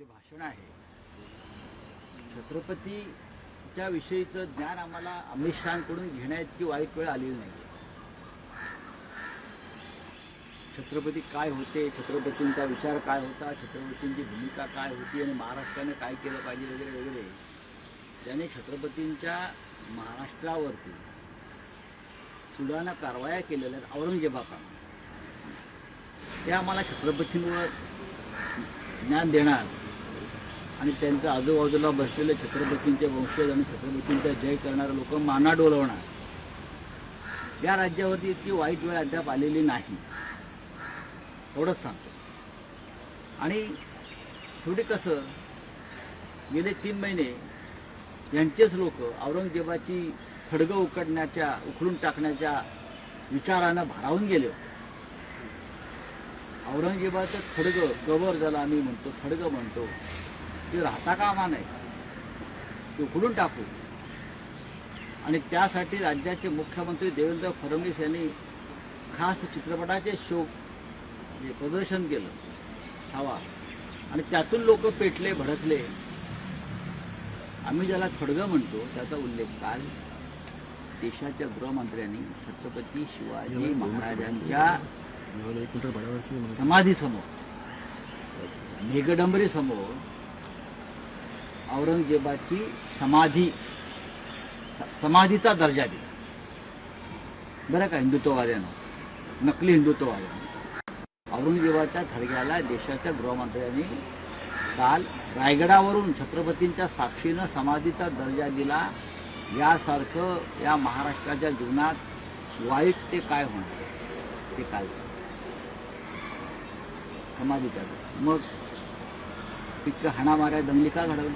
जे भाषण आहे छत्रपतीच्या विषयीचं ज्ञान आम्हाला अमित शहाकडून घेण्याइतकी वाईट वेळ आलेली नाही. छत्रपती काय होते, छत्रपतींचा विचार काय होता, छत्रपतींची भूमिका काय होती आणि महाराष्ट्राने काय केलं पाहिजे वगैरे वगैरे, त्याने छत्रपतींच्या महाराष्ट्रावरती सुडानं कारवाया केलेल्या आहेत औरंगजेबाप्रमाणे. ते आम्हाला छत्रपतींवर ज्ञान देणार आणि त्यांच्या आजूबाजूला बसलेले छत्रपतींचे वंशज आणि छत्रपतींचा जय करणारे लोक माना डोलवणार. या राज्यावरती इतकी वाईट वेळ अद्याप आलेली नाही, एवढंच सांगतो. आणि शेवटी कसं गेले 3 महिने यांचेच लोक औरंगजेबाची खडगं उखडून टाकण्याच्या विचारानं भारावून गेले. औरंगजेबाचं खडगं, कबर ज्याला आम्ही म्हणतो, खडगं म्हणतो, ते राहता कामा नये, ते उखडून टाकू. आणि त्यासाठी राज्याचे मुख्यमंत्री देवेंद्र फडणवीस यांनी खास चित्रपटाचे शो प्रदर्शन केलं छावा, आणि त्यातून लोक पेटले, भडकले. आम्ही ज्याला खडगं म्हणतो त्याचा उल्लेख काल देशाच्या गृहमंत्र्यांनी छत्रपती शिवाजी महाराजांच्या समाधीसमोर, मेघडंबरीसमोर औरंगजेबाची समाधीचा दर्जा दिला. बरं का, हिंदुत्ववाद्यानं, नकली हिंदुत्ववाद्यानं औरंगजेबाच्या थडग्याला देशाच्या गृहमंत्र्यांनी काल रायगडावरून छत्रपतींच्या साक्षीनं समाधीचा दर्जा दिला. यासारखं या महाराष्ट्राच्या जीवनात वाईट ते काय होणार ते काल समाधीचा. मग इतकं हाणामाऱ्या दंगली का घडवली?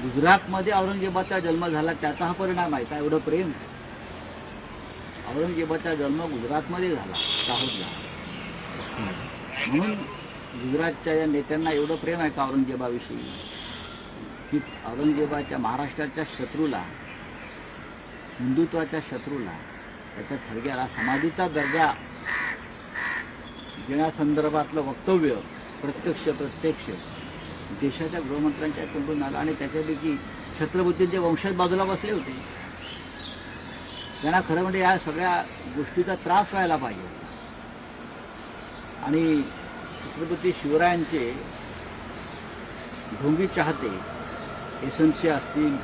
गुजरातमध्ये औरंगजेबाचा जन्म झाला, त्याचा हा परिणाम आहे का? एवढं प्रेम औरंगजेबाचा जन्म गुजरातमध्ये झाला, दाहोदला, म्हणून गुजरातच्या या नेत्यांना एवढं प्रेम आहे का औरंगजेबाविषयी की औरंगजेबाच्या महाराष्ट्राच्या शत्रूला, हिंदुत्वाच्या शत्रूला, त्याच्या थडग्याला समाधीचा दर्जा देण्यासंदर्भातलं वक्तव्य प्रत्यक्ष देशाच्या गृहमंत्र्यांच्या तोंडून आलं. आणि त्याच्यापैकी छत्रपतींचे वंशज बाजूला बसले होते. त्यांना खरं म्हणजे या सगळ्या गोष्टीचा त्रास व्हायला पाहिजे. आणि छत्रपती शिवरायांचे ढोंगी चाहते यशवंतसिंह असतील,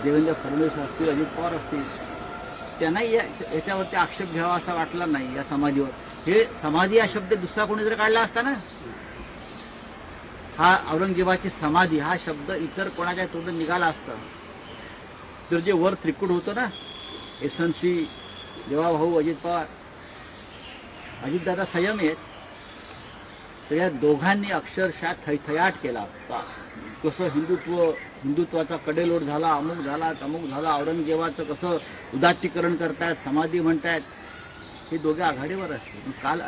देवेंद्र फडणवीस असतील, अजित पवार असतील, त्यांनाही याच्यावरती आक्षेप घ्यावा असा वाटला नाही या समाधीवर. हे समाधी हा शब्द दुसरा कोणी जर काढला असता ना, हा औरंगजेबाची समाधी हा शब्द इतर कोणाच्या तोंडून निघाला असता, तर जे वर त्रिकूट होतं ना, यशवंतसिंह, देवाभाऊ, अजित पवार, अजितदादा संयम आहेत, तर या दोघांनी अक्षरशः थैथयाट केला असता. कसं हिंदुत्वाचा कडेलोट झाला, अमुक झाला, तमुक झाला, औरंगजेबाचं कसं उदात्तीकरण करतायत, समाधी म्हणतायत, हे दोघे आघाडीवर असते. पण काल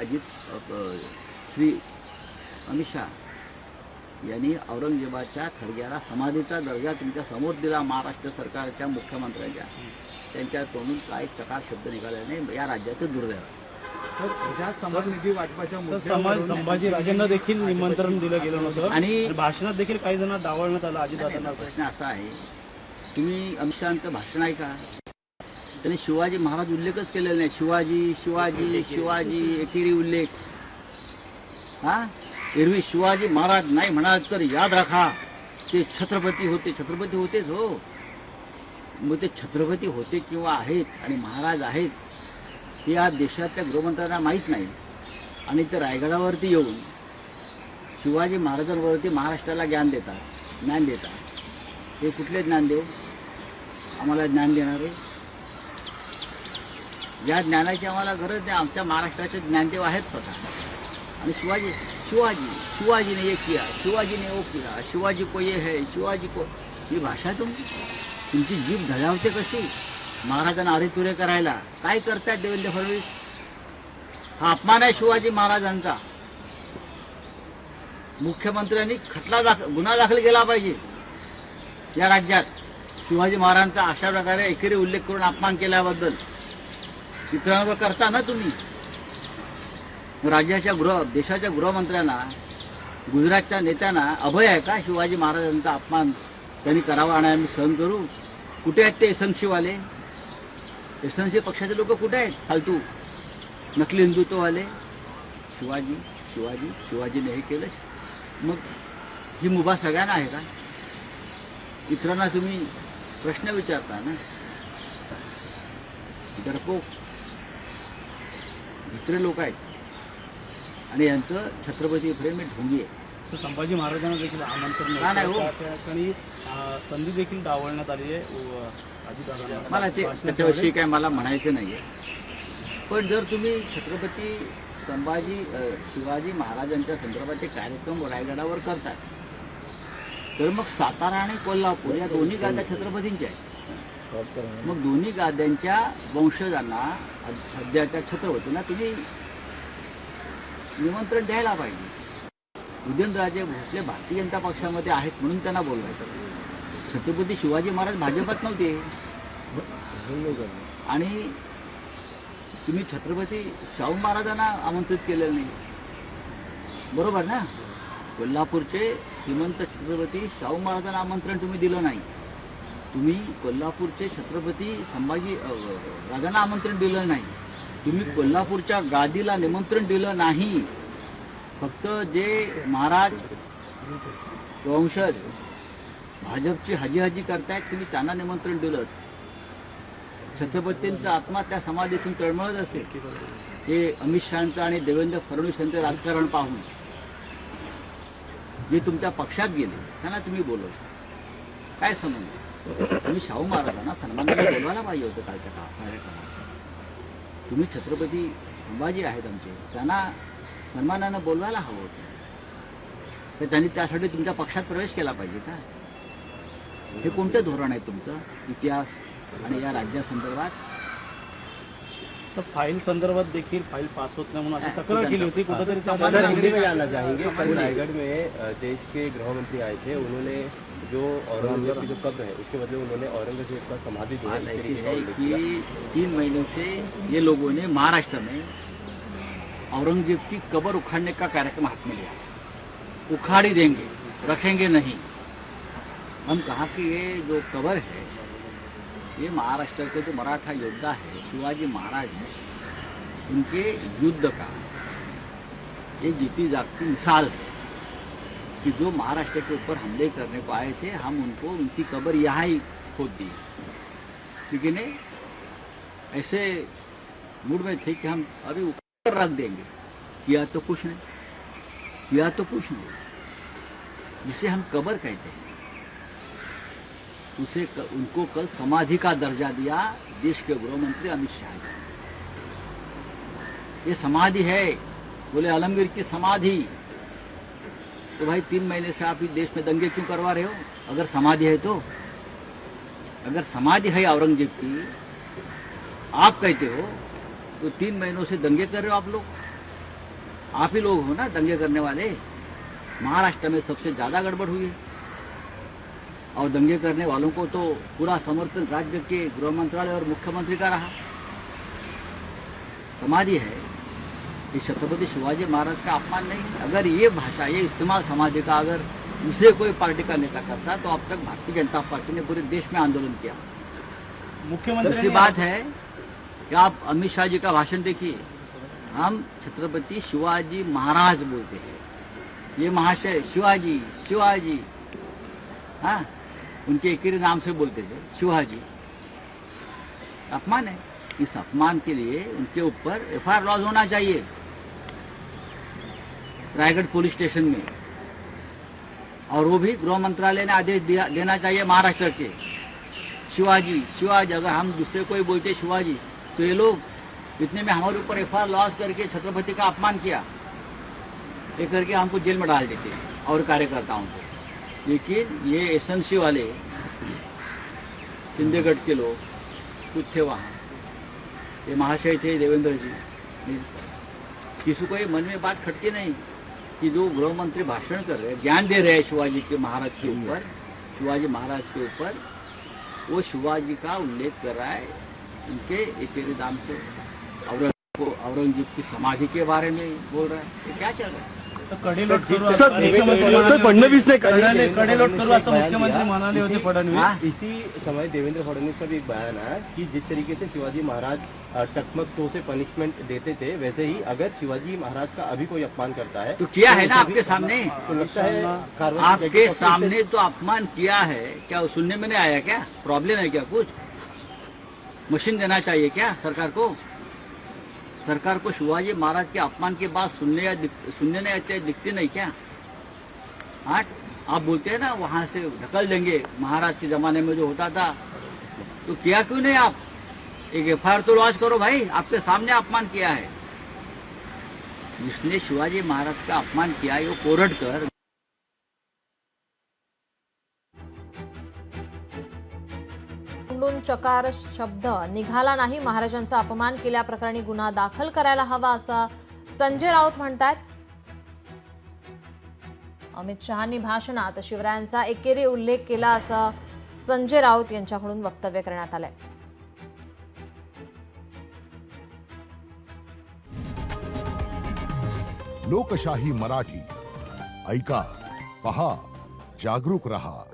श्री अमित शहा यांनी औरंगजेबाच्या थडग्याला समाधीचा दर्जा तुमच्या समोर दिला. महाराष्ट्र सरकारच्या मुख्यमंत्र्यांच्या त्यांच्या तोंडून काय चकार शब्द निघाले नाही. या राज्याचं दुर्दैव. समाजनिधी वाटपाच्या संभाजीराजेंना देखील निमंत्रण दिलं गेलं नव्हतं आणि भाषणात देखील काही जण डावलण्यात आलं. अजितदादांना प्रश्न असा आहे, तुम्ही अमित शहांचं भाषण ऐका, त्यांनी शिवाजी महाराज उल्लेखच केलेला नाही. शिवाजी शिवाजी शिवाजी एकेरी उल्लेख. हा, एरवी शिवाजी महाराज नाही म्हणाल तर याद राखा ते छत्रपती होते. छत्रपती होतेच हो, मग ते छत्रपती होते किंवा आहेत आणि महाराज आहेत हे या देशाच्या गृहमंत्र्यांना माहीत नाही. आणि ते रायगडावरती येऊन शिवाजी महाराजांवरती महाराष्ट्राला ज्ञान देतात. हे कुठले ज्ञानदेव आम्हाला ज्ञान देणारे? या ज्ञानाची आम्हाला गरज नाही. आमच्या महाराष्ट्राचे ज्ञानदेव आहेत स्वतः. आणि शिवाजी ने ये किया, शिवाजी ने वो किया, शिवाजी को ये है, शिवाजी को, ही भाषा तुमची जीभ धजावते कशी महाराजांना अरेतुरे करायला? काय करतायत देवेंद्र फडणवीस? हा अपमान आहे शिवाजी महाराजांचा. मुख्यमंत्र्यांनी गुन्हा दाखल केला पाहिजे या राज्यात शिवाजी महाराजांचा अशा प्रकारे एकेरी उल्लेख करून अपमान केल्याबद्दल. चित्रांवर करता ना तुम्ही. राज्याच्या देशाच्या गृहमंत्र्यांना गुजरातच्या नेत्यांना अभय आहे का शिवाजी महाराजांचा अपमान त्यांनी करावा आणि आम्ही सहन करू? कुठे आहेत ते एसएनसीवाले? एसएनसी पक्षाचे लोक कुठे आहेत? फालतू नकली हिंदुत्ववाले. शिवाजी शिवाजी शिवाजीने हे केलं. मग ही मुभा सगळ्यांना आहे का? इतरांना तुम्ही प्रश्न विचारता ना. डरपोक दुसरे लोक आहेत आणि यांचं छत्रपती प्रेम हे ढोंगी आहे. तर संभाजी महाराजांना देखील आमंत्रण का नाही हो? त्या ठिकाणी संधी देखील डावलण्यात आली आहे अजितदादांना. मला ते त्याच्याविषयी काय मला म्हणायचं नाही आहे. पण जर तुम्ही छत्रपती शिवाजी महाराजांच्या संदर्भाचे कार्यक्रम रायगडावर करतात तर मग सातारा आणि कोल्हापूर या दोन्ही गाद्या छत्रपतींच्या आहेत. मग दोन्ही गाद्यांच्या वंशजांना सध्याच्या छत्रपतींना तुम्ही निमंत्रण द्यायला पाहिजे. उदयनराजे भोसले भारतीय जनता पक्षामध्ये आहेत म्हणून त्यांना बोलवायचं. छत्रपती शिवाजी महाराज भाजपात नव्हते आणि तुम्ही छत्रपती शाहू महाराजांना आमंत्रित केलेलं नाही. बरोबर ना? कोल्हापूरचे श्रीमंत छत्रपती शाहू महाराजांना आमंत्रण तुम्ही दिलं नाही. तुम्ही कोल्हापूरचे छत्रपती संभाजी राजांना आमंत्रण दिलं नाही. तुम्ही कोल्हापूरच्या गादीला निमंत्रण दिलं नाही. फक्त जे महाराज वंशज भाजपची हजी करतायत तुम्ही त्यांना निमंत्रण दिलं. छत्रपतींचा आत्मा त्या समाधीतून तळमळत असेल. हे अमित शहांचं आणि देवेंद्र फडणवीस यांचं राजकारण पाहून जे तुमच्या पक्षात गेले त्यांना तुम्ही बोलवलं. काय संबंध? तुम्ही शाहू महाराजांना सन्मानाने बोलवायला पाहिजे होतं कालच्या कार्यक्रमात. तुम्ही छत्रपती संभाजी आहेत आमचे, त्यांना सन्मानानं बोलवायला हवं होतं. तर त्यांनी त्यासाठी तुमच्या पक्षात प्रवेश केला पाहिजे का? हे कोणतं धोरण आहे तुमचं इतिहास आणि या राज्यासंदर्भात? फाइल संदर्भात देखील फाइल पास होत नाही म्हणून अशी तक्रार केली होती कुठेतरी. सर हिंदी में जानना चाहेंगे, कल रायगढ़ में देश के गृह मंत्री आए थे, उन्होंने जो औरंगजेब की जो कब्र है उसके बदले उन्होंने औरंगजेब का समाधि जो है ऐसी है कि 3 महीने से ये लोगों ने महाराष्ट्र में औरंगजेब की कब्र उखाड़ने का कार्यक्रम हाथ में लिया. उखाड़ ही देंगे, रखेंगे नहीं. हम कहा कि ये जो कब्र है ये महाराष्ट्र के जो मराठा योद्धा है शिवाजी महाराज उनके युद्ध का एक जीती जागती मिसाल है कि जो महाराष्ट्र के ऊपर हमले करने को आए थे हम उनको उनकी कब्र यहाँ ही खोद दी. ठीक है नहीं? ऐसे मूड में थे कि हम अभी ऊपर रख देंगे. किया तो कुछ नहीं, किया तो कुछ नहीं. जिसे हम कब्र कहते हैं उनको कल समाधि का दर्जा दिया देश के गृह मंत्री अमित शाह ने. ये समाधि है, बोले आलमगीर की समाधि. तो भाई 3 महीने से आप इस देश में दंगे क्यों करवा रहे हो? अगर समाधि है तो, अगर समाधि है औरंगजेब की आप कहते हो तो 3 महीनों से दंगे कर रहे हो आप लोग. आप ही लोग हो ना दंगे करने वाले. महाराष्ट्र में सबसे ज़्यादा गड़बड़ हुई है और दंगे करने वालों को तो पूरा समर्थन राज्य के गृह मंत्रालय और मुख्यमंत्री का रहा. समाधि है, ये छत्रपति शिवाजी महाराज का अपमान नहीं. अगर ये भाषा, ये इस्तेमाल समाधि का अगर दूसरे कोई पार्टी का नेता करता तो अब तक भारतीय जनता पार्टी ने पूरे देश में आंदोलन किया. मुख्यमंत्री दूसरी बात है कि आप अमित शाह जी का भाषण देखिए. हम छत्रपति शिवाजी महाराज बोलते हैं. ये महाशय शिवाजी शिवाजी, हाँ उनके एक ही नाम से बोलते थे शिवाजी. अपमान है. इस अपमान के लिए उनके ऊपर एफआईआर लॉज होना चाहिए रायगढ़ पुलिस स्टेशन में. और वो भी गृह मंत्रालय ने आदेश देना चाहिए महाराष्ट्र के. शिवाजी शिवाजी, अगर हम दूसरे कोई बोलते शिवाजी तो ये लोग इतने में हमारे ऊपर एफआईआर लॉज करके छत्रपति का अपमान किया, ये करके हमको जेल में डाल देते और कार्यकर्ताओं को. लेकिन ये एसएनसी वाले शिंदेगढ़ के लोग कुछ थे वहाँ, ये महाशय थे देवेंद्र जी. किसी को ये मन में बात खटकी नहीं कि जो गृह मंत्री भाषण कर रहे हैं, ज्ञान दे रहे हैं शिवाजी के महाराज के ऊपर, शिवाजी महाराज के ऊपर, वो शिवाजी का उल्लेख कर रहा है उनके एकेरी नाम से. औरंगजेब की समाधि के बारे में बोल रहा है. ये क्या चल रहा है? तर कडेलोट करू सर, असं मुख्यमंत्री सर, म्हणाले फडणवीस ने होते. कडेलोट करू असं बयान मुख्यमंत्री दिया। म्हणाले होते फडणवीस. हाँ? इसी समय देवेंद्र फडणवीस का भी एक बयान आया कि जिस तरीके से शिवाजी महाराज टकमक तो से पनिशमेंट देते थे, वैसे ही अगर शिवाजी महाराज का अभी कोई अपमान करता है तो किया है ना उसे आपके भी- सामने, तो लगता है कार्रवाई की आपके जाएगी। सामने तो अपमान किया है, क्या वो सुनने में नहीं आया? क्या प्रॉब्लम है? क्या कुछ मशीन देना चाहिए क्या सरकार को? सरकार को शिवाजी महाराज के अपमान की बात सुनने नहीं आते, दिखती नहीं क्या? हाँ, आप बोलते हैं ना वहाँ से ढकल देंगे, महाराज के जमाने में जो होता था, तो किया क्यों नहीं आप? एक एफआईआर तो लॉन्च करो भाई, आपके सामने अपमान किया है। जिसने शिवाजी महाराज का अपमान किया है वो कोरडकर तोंडून चकार शब्द निघाला नाही, महाराजांचा अपमान केल्याप्रकरणी गुन्हा दाखल करायला हवा असं संजय राऊत म्हणतात. अमित शहांनी भाषणात शिवरायांचा एकेरी उल्लेख केला असं संजय राऊत यांच्याकडून वक्तव्य करण्यात आलंय. लोकशाही मराठी ऐका, पहा, जागरूक रहा.